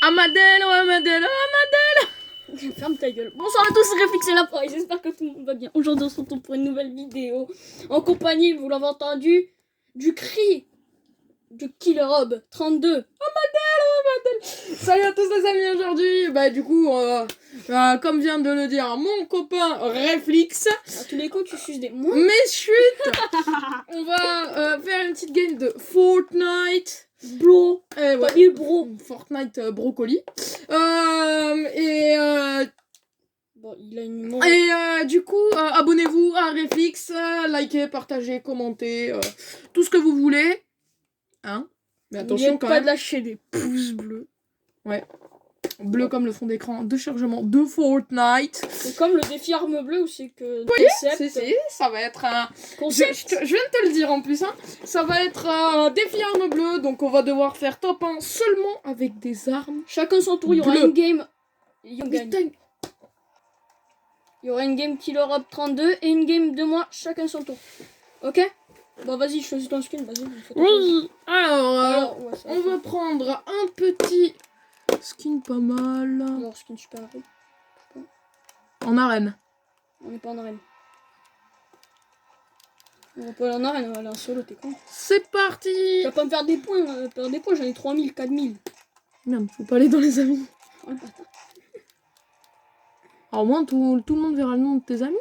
Amadel, Amadel. Ferme ta gueule. Bonsoir à tous, c'est Réflex et la Poire, j'espère que tout le monde va bien. Aujourd'hui on se retrouve pour une nouvelle vidéo en compagnie, vous l'avez entendu, du cri de Killer Rob 32. Amadel. Salut à tous les amis aujourd'hui. Bah du coup, comme vient de le dire mon copain Réflex. À tous les coups tu suces des mots. Mais chut. On va faire une petite game de Fortnite. Bro. Ouais. Bro. Fortnite brocoli. Bon, il a une mort. Et du coup, abonnez-vous à Réflex, likez, partagez, commentez, tout ce que vous voulez. Hein? Mais attention quand pas même. de lâcher des pouces bleus. Ouais. Bleu comme le fond d'écran de chargement de Fortnite. C'est comme le défi arme bleue où c'est que Oui, concept. si, ça va être un... Concept. Je viens de te le dire en plus, hein. Ça va être un défi arme bleue, donc on va devoir faire top 1 seulement avec des armes. Chacun son tour, il y aura Bleu. une game. Il Putain. y aura une game Killer Rob 32 et une game de moi, chacun son tour. Ok? Bon, vas-y, choisis ton skin, vas-y. Oui. Alors, ouais, ça on va prendre un petit skin pas mal. Alors, skin super rapide. En arène. On n'est pas en arène. On va pas aller en arène, on va aller en solo, t'es con. C'est parti. Tu vas pas me faire des points, j'en ai 3000, 4000. Merde, faut pas aller dans les amis. Oh le bâtard. Alors, au moins, tout le monde verra le nom de tes amis.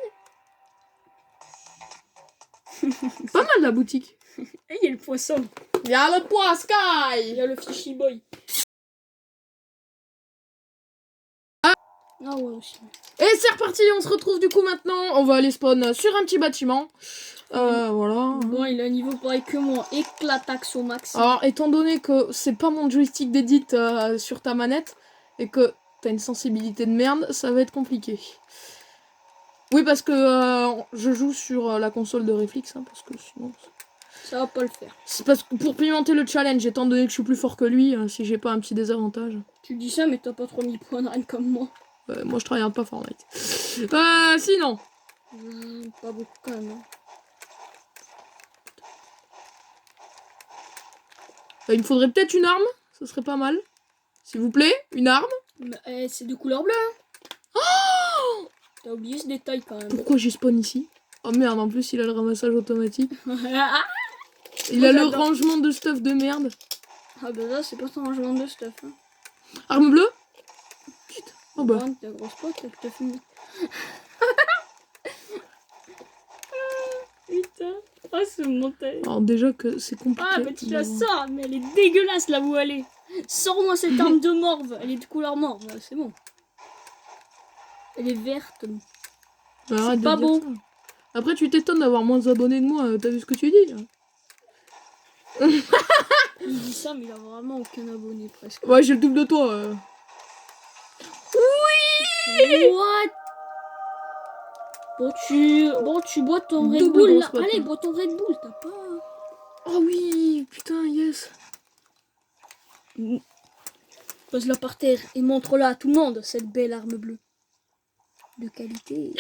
Pas mal la boutique. Et il y a le poisson. Il y a le poids Il Sky. y a le fishy boy. Ah ouais aussi. Et c'est reparti, on se retrouve du coup maintenant. On va aller spawn sur un petit bâtiment. Voilà. Bon, il a un niveau pareil que moi. Éclataxe au max. Alors, étant donné que c'est pas mon joystick d'édit sur ta manette et que t'as une sensibilité de merde, ça va être compliqué. Oui, parce que je joue sur la console de Réflex, hein, parce que sinon... Ça va pas le faire. C'est parce que pour pimenter le challenge, étant donné que je suis plus fort que lui, si j'ai pas un petit désavantage. Tu dis ça, mais t'as pas 3000 points d'arène comme moi. Moi, je travaille pas Fortnite. Sinon... Pas beaucoup quand même. Hein. Il me faudrait peut-être une arme, ça serait pas mal. S'il vous plaît, une arme. Mais, c'est de couleur bleue. Hein. Oh, T'as oublié ce détail quand même. pourquoi j'ai spawn ici? Oh merde, en plus il a le ramassage automatique. Ah Il a le rangement de stuff de merde. bah là, c'est pas ton rangement de stuff. Hein. Arme bleue? Putain. Oh bah. T'as grosse pote, t'as fumé. Putain. Ah, ce montagne. Alors déjà que c'est compliqué. Ah, bah tu la sors, mais elle est dégueulasse là où elle est. Sors-moi cette arme de morve. Elle est de couleur morve, c'est bon. Elle est verte. Arrête de pas dire beau. ça. Après tu t'étonnes d'avoir moins d'abonnés que moi, t'as vu ce que tu dis hein? Il dit ça, mais il a vraiment aucun abonné presque. Ouais, j'ai le double de toi. Oui. What? Bon, tu bois ton Red Double Bull grosse là. pote, Allez, hein. bois ton Red Bull, t'as pas. Oh oui, putain, yes. Pose-la par terre et montre-la à tout le monde, cette belle arme bleue. De qualité.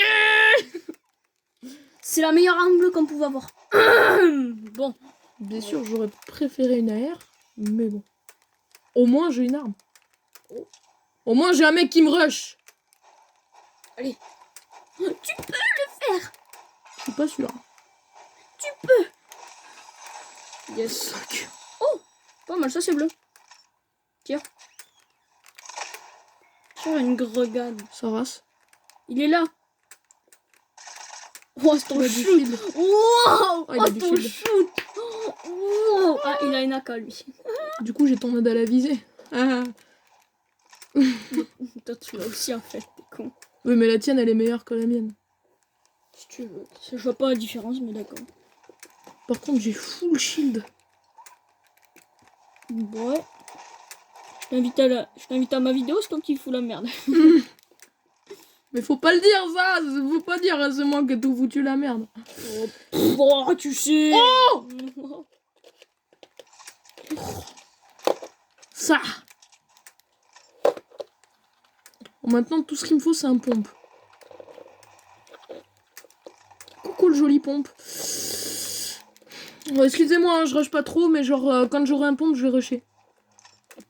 C'est la meilleure arme bleue qu'on pouvait avoir. Bon. Bien sûr, j'aurais préféré une AR, mais bon. Au moins, j'ai une arme. Au moins, j'ai un mec qui me rush. Allez. Tu peux le faire. Je suis pas sûr. Tu peux. Yes. Oh, pas mal, ça c'est bleu. Tiens. Tiens, une grenade. Ça race. Il est là. Oh, c'est ton Il a du shoot. shield. Wow. Ah, il a du ton shield. shoot. Wow. Ah, il a une AK lui. Du coup, j'ai ton aide à la visée. Ah. Toi, tu l'as aussi en fait, t'es con. Oui, mais la tienne, elle est meilleure que la mienne. Si tu veux. Je vois pas la différence, mais d'accord. Par contre, j'ai full shield. Ouais. Je t'invite à ma vidéo, c'est toi qui fous la merde. Mais faut pas le dire, ça. Faut pas dire, c'est moi qui ai tout foutu la merde. Oh, tu sais. Oh ça. Bon, maintenant, tout ce qu'il me faut, c'est un pompe. Coucou le joli pompe. Excusez-moi, hein, je rush pas trop, mais genre, quand j'aurai un pompe, je vais rusher.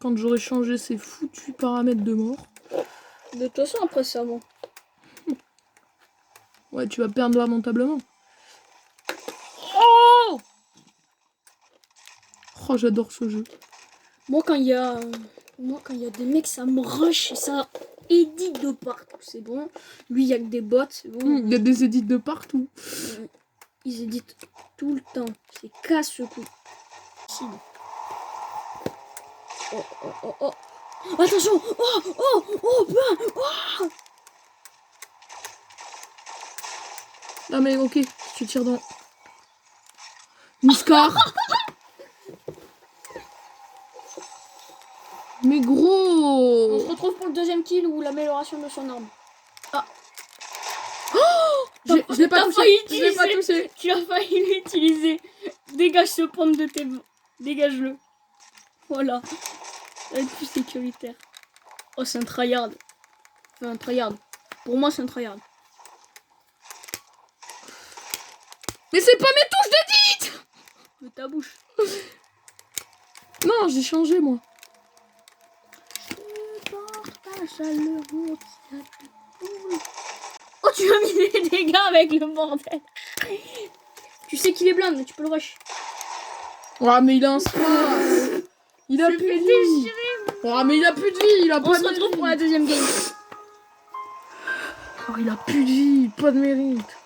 quand j'aurai changé ces foutus paramètres de mort. De toute façon, après ça, bon. Ouais, tu vas perdre lamentablement. Oh, oh, j'adore ce jeu. Moi, quand il y a des mecs, ça me rush et ça édite de partout. C'est bon. Lui, il y a que des bots. C'est bon. Il y a des édits de partout. Ils éditent tout le temps. C'est casse-cou. Oh, oh, oh, oh. Attention. Oh, oh, oh, ben, oh. Ah mais ok, tu tires dans... Niskar. Mais On se gros. retrouve pour le deuxième kill ou l'amélioration de son arme. Ah. Oh, je l'ai pas T'as touché. failli Je l'ai pas utiliser. touché. Tu as failli l'utiliser. Dégage ce pompe de tes... Dégage-le. Voilà. Ça va être plus sécuritaire. Oh, c'est un tryhard. Enfin, un tryhard. Pour moi, c'est un tryhard. Mais c'est pas mes touches d'édit. De ta bouche. Non, j'ai changé moi. Oh, tu as mis des dégâts avec le bordel. Tu sais qu'il est blind, mais tu peux le rush. Ah mais il a un space. Il a plus de vie. Ah mais il a plus de vie. Il a On pas se de retrouve mérite. pour la deuxième game. Oh, il a plus de vie. Pas de mérite.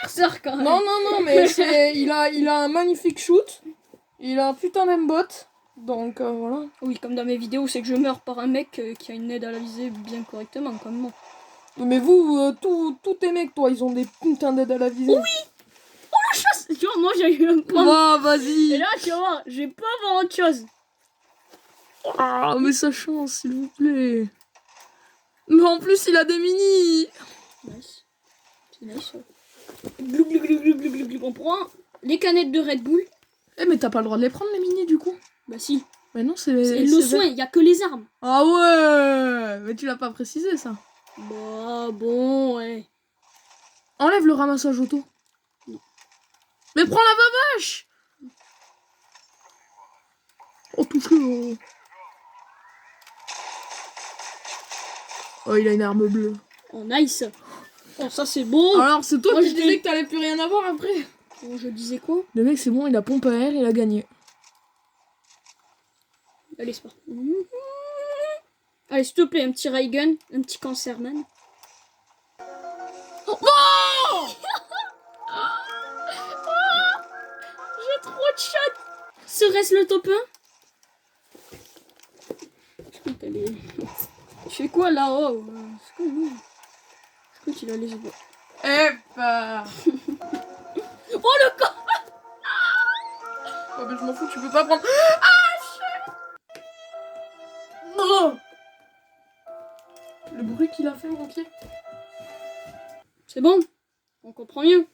Sœur, quand même. Non, non, non, mais c'est... il a un magnifique shoot. Il a un putain d'aimbot. Donc voilà. Oui, comme dans mes vidéos, c'est que je meurs par un mec qui a une aide à la visée bien correctement, comme moi. Mais vous, tous tes mecs, toi, ils ont des putains d'aides à la visée. Oui. Oh la chasse. Tu vois, moi j'ai eu un point. Ah, Et vas-y. là, tu vois, je vais pas avoir autre chose. Ah, mais sa chance, s'il vous plaît. Mais en plus, il a des mini. Nice. C'est nice. Glou, glou, glou, glou, glou, glou, glou. On prend les canettes de Red Bull. Eh, mais t'as pas le droit de les prendre, les mini, du coup. Bah si. Mais non, c'est C'est le soin, il y a que les armes. Ah ouais. Mais tu l'as pas précisé, ça. Bah bon, ouais. Enlève le ramassage auto. Non. Mais prends la vache. Oh, touche-le. Oh, il a une arme bleue. Oh nice. Oh ça c'est beau. Alors, c'est toi Moi, qui je disais dis- que t'allais plus rien avoir après. Oh, je disais quoi? Le mec, c'est bon, il a pompe à air, il a gagné. Allez, c'est parti. Allez, s'il te plaît, un petit ray gun, un petit cancer man. Oh. J'ai trop de shots. Serait-ce le top 1? Tu fais quoi là? Oh, c'est quoi lui? Je crois qu'il a les yeux. Eh bah... Oh le corps. Oh, mais je m'en fous, tu peux pas prendre... Ah, shit. Non. Le bruit qu'il a fait, mon pied. C'est bon? On comprend mieux.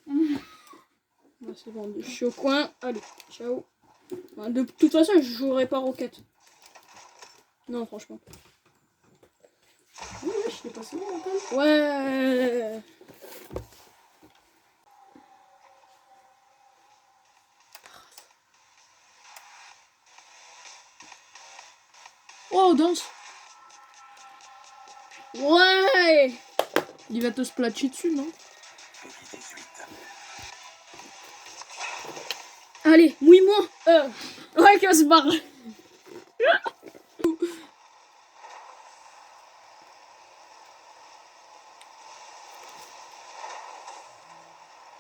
Ouais, c'est bon, je suis au coin. Allez, ciao. Bah, de toute façon, je jouerai pas Rocket. Non, franchement. Oui, je t'ai passé mon mental. Ouais. Oh, danse. Ouais. Il va te splatcher dessus, non? Allez, mouille-moi. Ouais, qu'on se barre.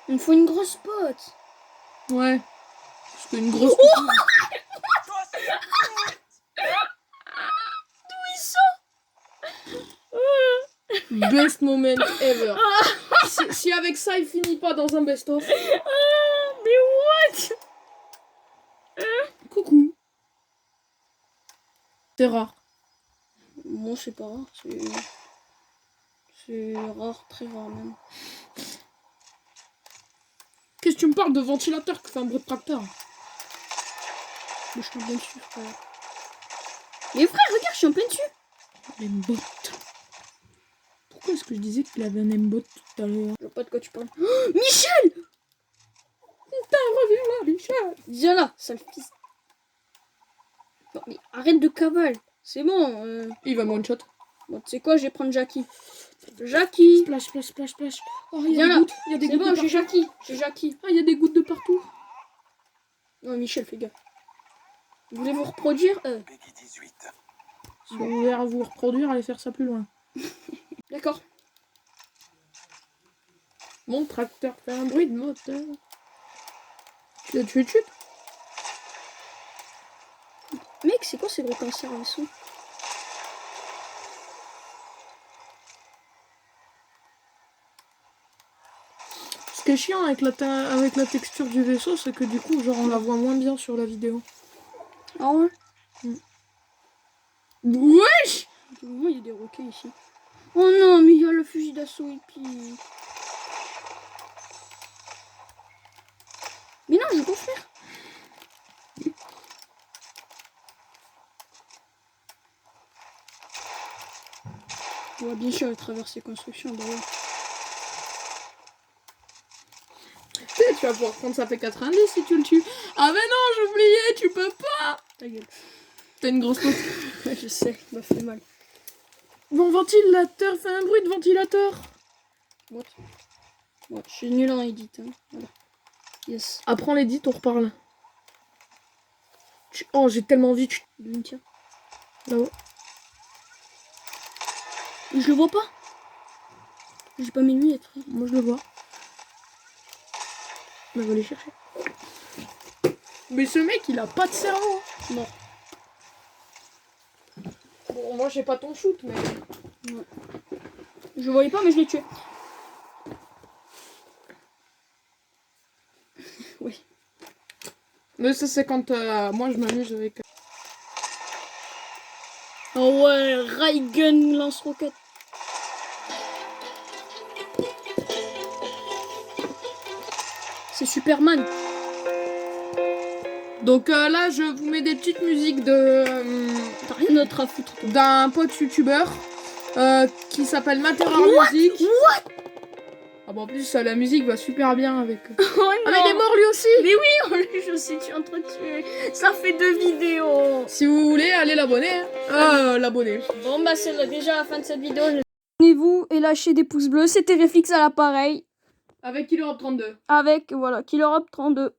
Il me faut une grosse pote. Ouais. Parce qu'une grosse... Best moment ever. Si avec ça, il finit pas dans un best-of. Ah, mais what? Coucou. C'est rare. Moi, c'est pas rare. C'est rare, très rare même. Qu'est-ce que tu me parles de ventilateur qui fait un bruit de tracteur? Mais je suis en plein dessus, frère. Mais frère, regarde, je suis en plein dessus. Aimbot. Pourquoi est-ce que je disais qu'il avait un aimbot tout à l'heure? Je vois pas de quoi tu parles. Oh, Michel! Putain, viens là, Michel. Viens là, sale fils. Non, mais arrête de cavale. C'est bon. Il va me one-shot. Bon, tu sais quoi, je vais prendre Jackie. Jackie. Splash, splash, splash, splash. Oh, il y Viens a des là. gouttes. Il y a des C'est gouttes bon, de j'ai partout. Jackie. J'ai Jackie. Ah, il y a des gouttes de partout. Non, Michel, fais gaffe. Vous voulez vous reproduire Peggy 18. Si vous voulez vous reproduire, allez faire ça plus loin. D'accord. Mon tracteur fait un bruit de moteur. Tu l'as tué de chute? Mec, c'est quoi ces gros cancers en dessous? Ce qui est chiant avec la texture du vaisseau, c'est que du coup, genre, on la voit moins bien sur la vidéo. Ah ouais? Wesh! Il y a des roquets ici. Oh non, mais il y a le fusil d'assaut et puis... Mais non, je peux faire. On va bien sûr aller traverser construction d'ailleurs. Tu vas pouvoir prendre ça fait 90 si tu le tues. Ah mais non, j'oubliais, tu peux pas. Ta gueule. T'as une grosse faute. Ouais, je sais, ça m'a fait mal. Mon ventilateur fait un bruit de ventilateur. What? Ouais, je suis nul en edit. Hein. Voilà. Yes. Apprends l'édit, on reparle. Oh, j'ai tellement envie. D'où il me tire? Là-haut. Je le vois pas. J'ai pas mes lunettes. Frère. Moi, je le vois. On va aller chercher. Mais ce mec, il a pas de cerveau. Non. Bon, moi, j'ai pas ton shoot, mais... Ouais. Je le voyais pas, mais je l'ai tué. Oui. Mais ça, c'est quand moi, je m'amuse avec... Oh ouais, Raygun lance-roquette. C'est Superman. Donc là, je vous mets des petites musiques de... T'as rien d'autre à foutre. Toi. d'un pote youtubeur qui s'appelle Matera Music. What? Ah bah en plus la musique va super bien avec. Oh non. Ah mais il est mort lui aussi. Mais oui, je sais, tu es en train de tuer. Ça fait 2 vidéos. Si vous voulez, allez l'abonner. Hein. L'abonner. Bon bah c'est déjà la fin de cette vidéo. Abonnez-vous et lâchez des pouces bleus. C'était Réflex à l'appareil. Avec Killer 32. Avec, voilà, Killer Up 32.